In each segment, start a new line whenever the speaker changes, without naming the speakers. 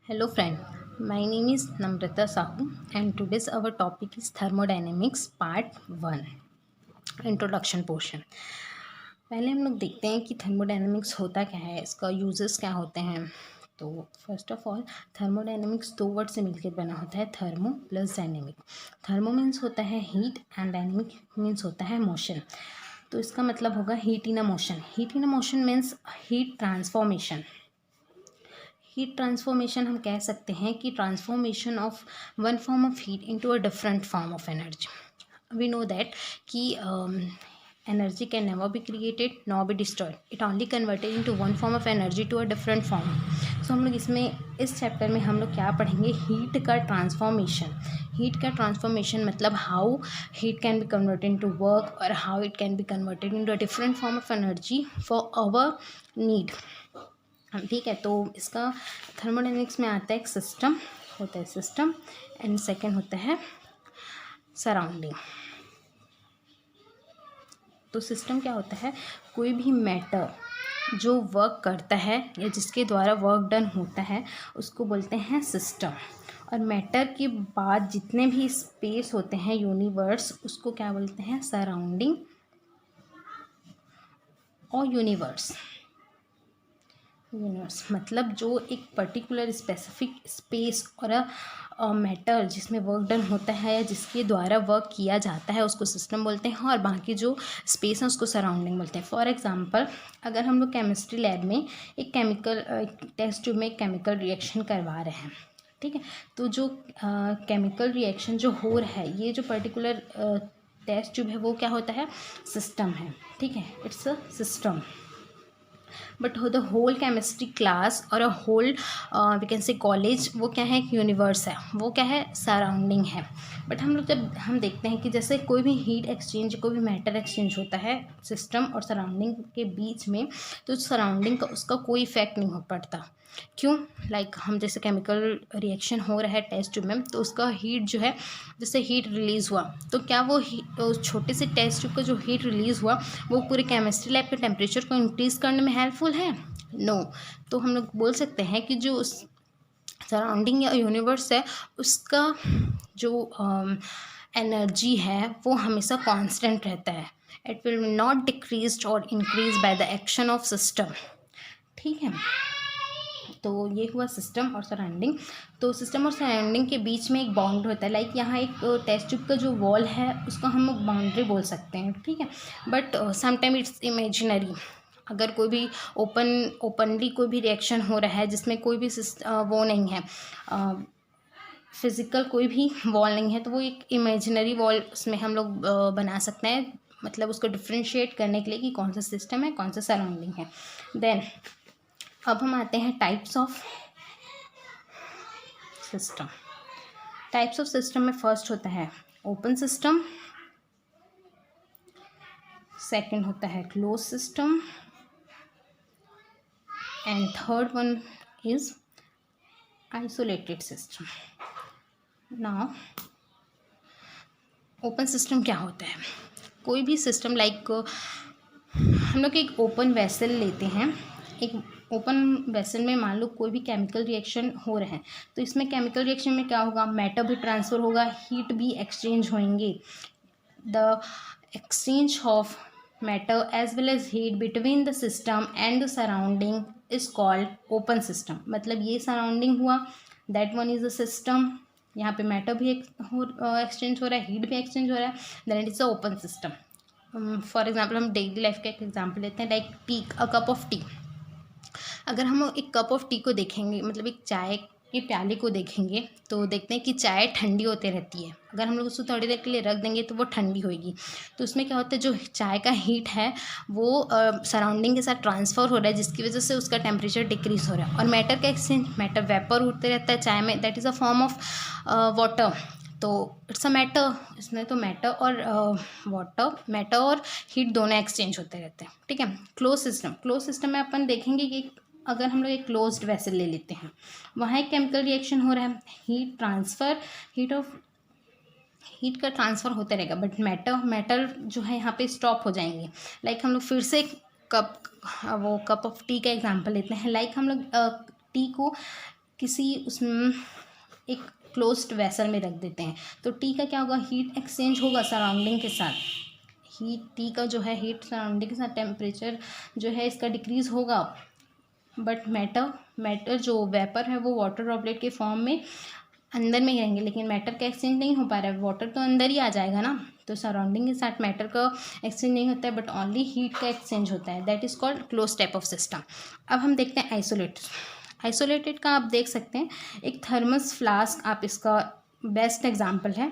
Hello friend, my name is Namrata Sahu and today's our topic is thermodynamics part 1 introduction portion। पहले हम लोग देखते हैं कि थर्मोडायनेमिक्स होता क्या है, इसका यूजेस क्या होते हैं। तो फर्स्ट ऑफ ऑल थर्मोडायनेमिक्स दो वर्ड से मिलकर बना होता है, thermo plus dynamic. Thermo means होता है हीट एंड डायनेमिक मीन्स होता है मोशन। तो इसका मतलब होगा heat in a motion. Heat in a motion means heat transformation. Heat transformation हम कह सकते हैं कि transformation of one form of heat into a different form of energy. We know that कि energy can never be created nor be destroyed, it only converted into one form of energy to a different form. So हम लोग इसमें इस chapter में हम लोग क्या पढ़ेंगे, हीट का ट्रांसफॉर्मेशन। हीट का ट्रांसफॉर्मेशन मतलब how heat can be converted into work और how it can be converted into a different form of energy for our need. ठीक है, तो इसका थर्मोडायनेमिक्स में आता है एक सिस्टम होता है, सिस्टम एंड सेकंड होता है सराउंडिंग। तो सिस्टम क्या होता है, कोई भी मैटर जो वर्क करता है या जिसके द्वारा वर्क डन होता है उसको बोलते हैं सिस्टम। और मैटर के बाद जितने भी स्पेस होते हैं यूनिवर्स, उसको क्या बोलते हैं, सराउंडिंग और यूनिवर्स। मतलब जो एक पर्टिकुलर स्पेसिफिक स्पेस और मैटर जिसमें वर्क डन होता है या जिसके द्वारा वर्क किया जाता है उसको सिस्टम बोलते हैं, और बाकी जो स्पेस है उसको सराउंडिंग बोलते हैं। फॉर एग्जांपल, अगर हम लोग केमिस्ट्री लैब में एक टेस्ट ट्यूब में एक केमिकल रिएक्शन करवा रहे हैं, ठीक है, तो जो केमिकल रिएक्शन जो हो रहा है, ये जो पर्टिकुलर टेस्ट ट्यूब है वो क्या होता है, सिस्टम है। ठीक है, it's a system. But the whole chemistry class और a whole we can say college, वो क्या है, यूनिवर्स है, वो क्या है, सराउंडिंग है। बट हम लोग जब हम देखते हैं कि जैसे कोई भी हीट एक्सचेंज, कोई भी मैटर एक्सचेंज होता है सिस्टम और सराउंडिंग के बीच में, तो सराउंडिंग का उसका कोई इफेक्ट नहीं हो पड़ता। क्यों? लाइक हम जैसे केमिकल रिएक्शन हो रहा है टेस्ट ट्यूब में, तो उसका हीट जो है, जैसे हीट रिलीज़ हुआ, तो क्या वो छोटे से टेस्ट ट्यूब का जो हीट रिलीज़ हुआ वो पूरे केमिस्ट्री लैब के टेम्परेचर को इंक्रीज़ करने में हेल्पफुल है? नो। तो हम लोग बोल सकते हैं कि जो सराउंडिंग या यूनिवर्स है उसका जो एनर्जी है वो हमेशा कांस्टेंट रहता है। इट विल नॉट डिक्रीज और increase by the action of system. ठीक है, तो ये हुआ सिस्टम और सराउंडिंग। तो सिस्टम और सराउंडिंग के बीच में एक बाउंड होता है, लाइक यहाँ एक टेस्ट ट्यूब का जो वॉल है उसको हम लोग बाउंड्री बोल सकते हैं। ठीक है, बट समटाइम इट्स इमेजिनरी। अगर कोई भी ओपनली कोई भी रिएक्शन हो रहा है जिसमें कोई भी वो नहीं है, फिजिकल कोई भी वॉल नहीं है, तो वो एक इमेजिनरी वॉल उसमें हम लोग बना सकते हैं, मतलब उसको डिफ्रेंशिएट करने के लिए कि कौन सा सिस्टम है कौन सा सराउंडिंग है। देन अब हम आते हैं types of system. Types of system में फर्स्ट होता है ओपन सिस्टम, सेकंड होता है close system, and third one is isolated system. Now open system क्या होता है, कोई भी सिस्टम लाइक हम लोग एक ओपन वेसल लेते हैं। एक ओपन वेसल में मान लो कोई भी केमिकल रिएक्शन हो रहे हैं, तो इसमें केमिकल रिएक्शन में क्या होगा, मैटर भी ट्रांसफ़र होगा, हीट भी एक्सचेंज होंगे। The exchange of matter as well as heat between the system and the surrounding is called open system. मतलब ये सराउंडिंग हुआ, that one is the system. यहाँ पे मैटर भी एक्सचेंज हो रहा है, हीट भी एक्सचेंज हो रहा है, then it is a open system. For example हम डेली लाइफ का एक एग्जाम्पल लेते हैं, like tea, a cup of tea. अगर हम एक कप ऑफ टी को देखेंगे, मतलब एक चाय के प्याले को देखेंगे, तो देखते हैं कि चाय ठंडी होते रहती है। अगर हम लोग उसको थोड़ी देर के लिए रख देंगे तो वो ठंडी होएगी। तो उसमें क्या होता है, जो चाय का हीट है वो सराउंडिंग के साथ ट्रांसफ़र हो रहा है, जिसकी वजह से उसका टेम्परेचर डिक्रीज़ हो रहा है। और मैटर का एक्सचेंज, मैटर वेपर उठते रहता है चाय में, that is a form of water. तो इट्स अ मैटर, इसमें तो मैटर और मैटर और हीट दोनों एक्सचेंज होते रहते हैं। ठीक है, क्लोज सिस्टम। क्लोज सिस्टम में अपन देखेंगे कि अगर हम लोग एक क्लोज्ड वेसल ले लेते हैं, वहाँ एक केमिकल रिएक्शन हो रहा है, हीट का ट्रांसफ़र होता रहेगा, बट मैटर जो है यहाँ पे स्टॉप हो जाएंगे। लाइक हम लोग फिर से कप ऑफ टी का एग्जांपल लेते हैं। लाइक हम लोग टी को किसी उसमें एक क्लोज्ड वेसल में रख देते हैं, तो टी का क्या होगा, हीट एक्सचेंज होगा सराउंडिंग के साथ। टी का जो है हीट सराउंडिंग के साथ टेम्परेचर जो है इसका डिक्रीज़ होगा। बट मैटर जो वेपर है वो वाटर ड्रॉपलेट के फॉर्म में अंदर में ही रहेंगे, लेकिन मैटर का एक्सचेंज नहीं हो पा रहा है, वाटर तो अंदर ही आ जाएगा ना। तो सराउंडिंग के साथ मैटर का एक्सचेंज नहीं होता है, बट ओनली हीट का एक्सचेंज होता है। That is called close type of system. अब हम देखते हैं आइसोलेटेड का आप देख सकते हैं, एक थर्मस फ्लास्क आप इसका बेस्ट एग्जाम्पल है।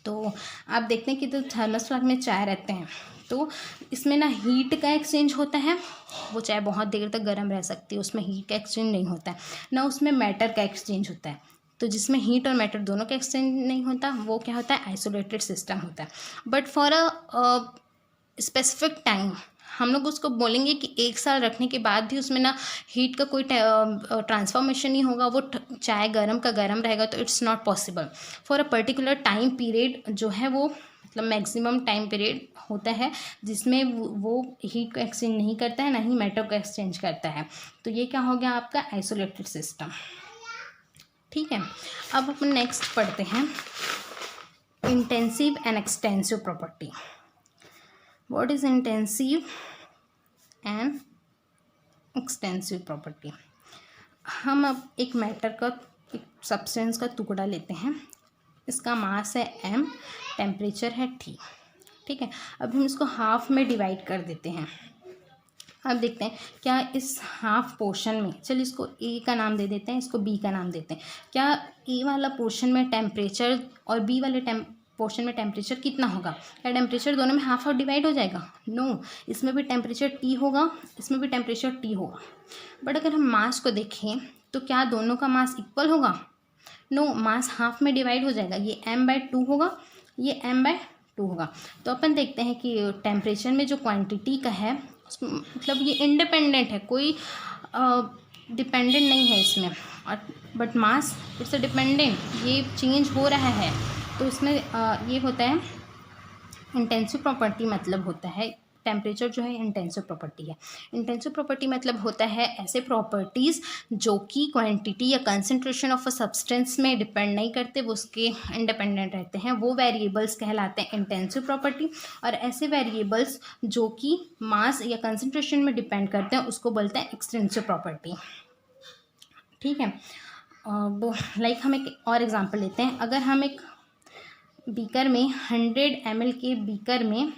तो आप देखते हैं कि तो थर्मस फ्लास्क में चाय रहते हैं, तो इसमें ना हीट का एक्सचेंज होता है, वो चाय बहुत देर तक गर्म रह सकती है, उसमें हीट का एक्सचेंज नहीं होता है, ना उसमें मैटर का एक्सचेंज होता है। तो जिसमें हीट और मैटर दोनों का एक्सचेंज नहीं होता, वो क्या होता है, आइसोलेटेड सिस्टम होता है। But for a specific time हम लोग उसको बोलेंगे कि 1 साल रखने के बाद भी उसमें ना हीट का कोई ट्रांसफॉर्मेशन नहीं होगा, वो चाय गर्म का गर्म रहेगा, तो it's not possible. For a particular time period जो है वो मतलब मैक्सिमम टाइम पीरियड होता है जिसमें वो हीट को एक्सचेंज नहीं करता है, ना ही मैटर को एक्सचेंज करता है। तो ये क्या हो गया आपका आइसोलेटेड सिस्टम। ठीक है, अब अपन नेक्स्ट पढ़ते हैं intensive and extensive property. What is intensive and extensive property? हम अब एक मैटर का, एक सब्सटेंस का टुकड़ा लेते हैं, इसका मास है m, टेम्परेचर है T। ठीक है, अब हम इसको हाफ में डिवाइड कर देते हैं। अब देखते हैं क्या इस हाफ पोर्शन में, चलिए इसको ए का नाम दे देते हैं, इसको बी का नाम देते हैं, क्या ए वाला पोर्शन में टेम्परेचर और बी वाले पोर्शन में टेम्परेचर कितना होगा? क्या टेम्परेचर दोनों में हाफ हाफ डिवाइड हो जाएगा? नो, इसमें भी टेम्परेचर T होगा, इसमें भी टेम्परेचर T होगा। बट अगर हम मास को देखें तो क्या दोनों का मास इक्वल होगा? नो, मास हाफ में डिवाइड हो जाएगा, ये m/2 होगा, ये m/2 होगा। तो अपन देखते हैं कि टेम्परेचर में जो क्वांटिटी का है मतलब ये इंडिपेंडेंट है, कोई डिपेंडेंट नहीं है इसमें, और but mass it's a dependent, ये चेंज हो रहा है। तो इसमें ये होता है इंटेंसिव प्रॉपर्टी, मतलब होता है टेम्परेचर जो है इंटेंसिव प्रॉपर्टी है। इंटेंसिव प्रॉपर्टी मतलब होता है ऐसे प्रॉपर्टीज़ जो कि क्वांटिटी या कंसंट्रेशन ऑफ अ सब्सटेंस में डिपेंड नहीं करते, वो उसके इंडिपेंडेंट रहते हैं, वो वेरिएबल्स कहलाते हैं इंटेंसिव प्रॉपर्टी। और ऐसे वेरिएबल्स जो कि मास या कंसंट्रेशन में डिपेंड करते हैं उसको बोलते हैं एक्सटेंसिव प्रॉपर्टी। ठीक है, वो लाइक हम एक और एग्जांपल लेते हैं। अगर हम एक बीकर में 100 ml के बीकर में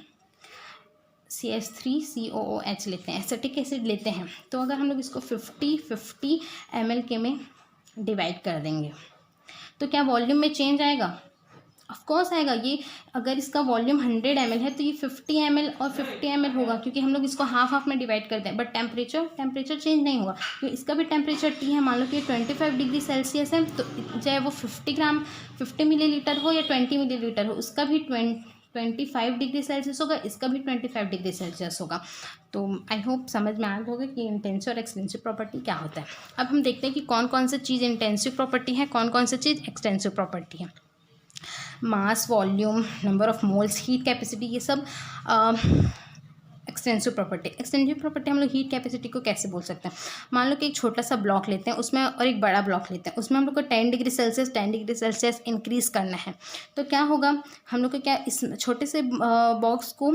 CH3COOH लेते हैं, एसिटिक एसिड लेते हैं, तो अगर हम लोग इसको 50 ml के में डिवाइड कर देंगे तो क्या वॉल्यूम में चेंज आएगा? ऑफ कोर्स आएगा। ये अगर इसका वॉल्यूम 100 ml है तो ये 50 ml और 50 ml होगा, क्योंकि हम लोग इसको हाफ हाफ में डिवाइड करते हैं। बट टेम्परेचर चेंज नहीं होगा, क्योंकि इसका भी टेम्परेचर T है। मान लो कि 25 डिग्री सेल्सियस है, तो चाहे वो 50 मिलीलीटर हो या 20 मिलीलीटर हो, उसका भी 25 डिग्री सेल्सियस होगा, इसका भी 25 डिग्री सेल्सियस होगा। तो आई होप समझ में आ गया होगा कि इंटेंसिव और एक्सटेंसिव प्रॉपर्टी क्या होता है। अब हम देखते हैं कि कौन कौन सी चीज़ इंटेंसिव प्रॉपर्टी है, कौन कौन सी चीज़ एक्सटेंसिव प्रॉपर्टी है। Mass, volume, number of moles, heat capacity, ये सब एक्सटेंसिव प्रॉपर्टी। एक्सटेंसिव प्रॉपर्टी हम लोग हीट कैपेसिटी को कैसे बोल सकते हैं? मान लो कि एक छोटा सा ब्लॉक लेते हैं उसमें और एक बड़ा ब्लॉक लेते हैं, उसमें हम लोग को 10 डिग्री सेल्सियस इंक्रीज़ करना है। तो क्या होगा, हम लोग को क्या इस छोटे से बॉक्स को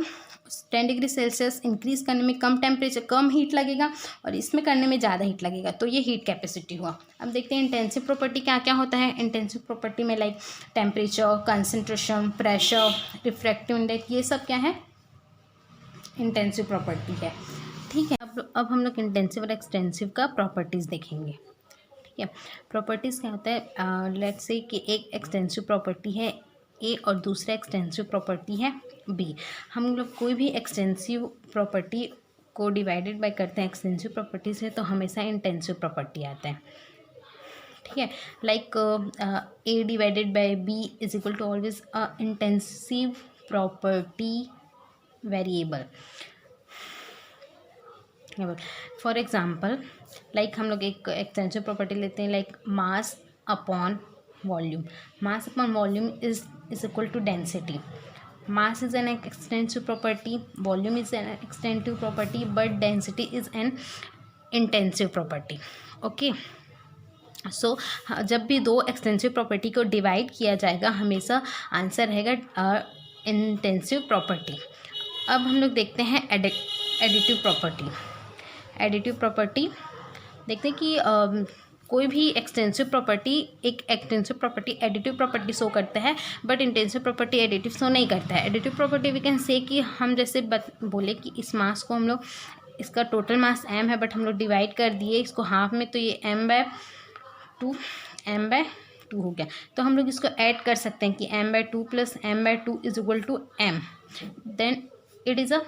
10 डिग्री सेल्सियस इंक्रीज़ करने में कम हीट लगेगा और इसमें करने में ज़्यादा हीट लगेगा, तो ये हीट कैपेसिटी हुआ। अब देखते हैं इंटेंसिव प्रॉपर्टी क्या क्या होता है। इंटेंसिव प्रॉपर्टी में like temperature, concentration, pressure, refractive index, ये सब क्या है, इंटेंसिव प्रॉपर्टी है। ठीक है, अब हम लोग इंटेंसिव और एक्सटेंसिव का प्रॉपर्टीज़ देखेंगे। ठीक है, प्रॉपर्टीज़ क्या होता है, लेट्स से कि एक एक्सटेंसिव प्रॉपर्टी है ए और दूसरा एक्सटेंसिव प्रॉपर्टी है बी। हम लोग कोई भी एक्सटेंसिव प्रॉपर्टी को डिवाइडेड बाय करते हैं एक्सटेंसिव प्रॉपर्टी से, तो हमेशा इंटेंसिव प्रॉपर्टी आता है। ठीक है, like A divided by B is equal to always intensive property variable. For example like हम लोग एक एक्सटेंसिव प्रॉपर्टी लेते हैं, like mass upon volume. Mass upon volume is equal to density. Mass is an extensive property, volume is an extensive property, but density is an intensive property. Okay, सो जब भी दो extensive property को divide किया जाएगा हमेशा answer रहेगा intensive property. अब हम लोग देखते हैं एडिटिव प्रॉपर्टी। एडिटिव प्रॉपर्टी देखते हैं कि कोई भी एक्सटेंसिव प्रॉपर्टी एक extensive property additive property show करता है, but intensive property additive show नहीं करता है। एडिटिव प्रॉपर्टी वी कैन से कि हम जैसे बोले कि इस मास को हम लोग, इसका टोटल मास m है बट हम लोग डिवाइड कर दिए इसको हाफ में, तो ये m/2 हो गया। तो हम लोग इसको ऐड कर सकते हैं कि m/2 plus m/2 is equal to m, then it is a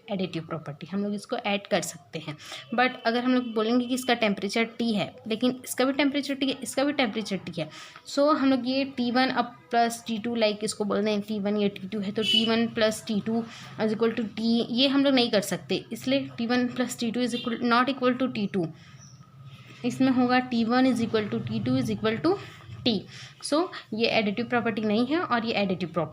additive property. हम लोग इसको ऐड कर सकते हैं। बट अगर हम लोग बोलेंगे कि इसका टेम्परेचर T है लेकिन इसका भी टेम्परेचर T है, इसका भी टेम्परेचर T है, सो हम लोग ये T1 अब प्लस T2 लाइक इसको बोल दें T1 ये T2 है तो T1 plus T2 is equal to T, ये हम लोग नहीं कर सकते, इसलिए T1 plus T2 is equal not equal to T2, इसमें होगा T1 is equal to T2 is equal to T। So ये एडिटिव प्रॉपर्टी नहीं है और ये एडिटिव प्रॉपर्टी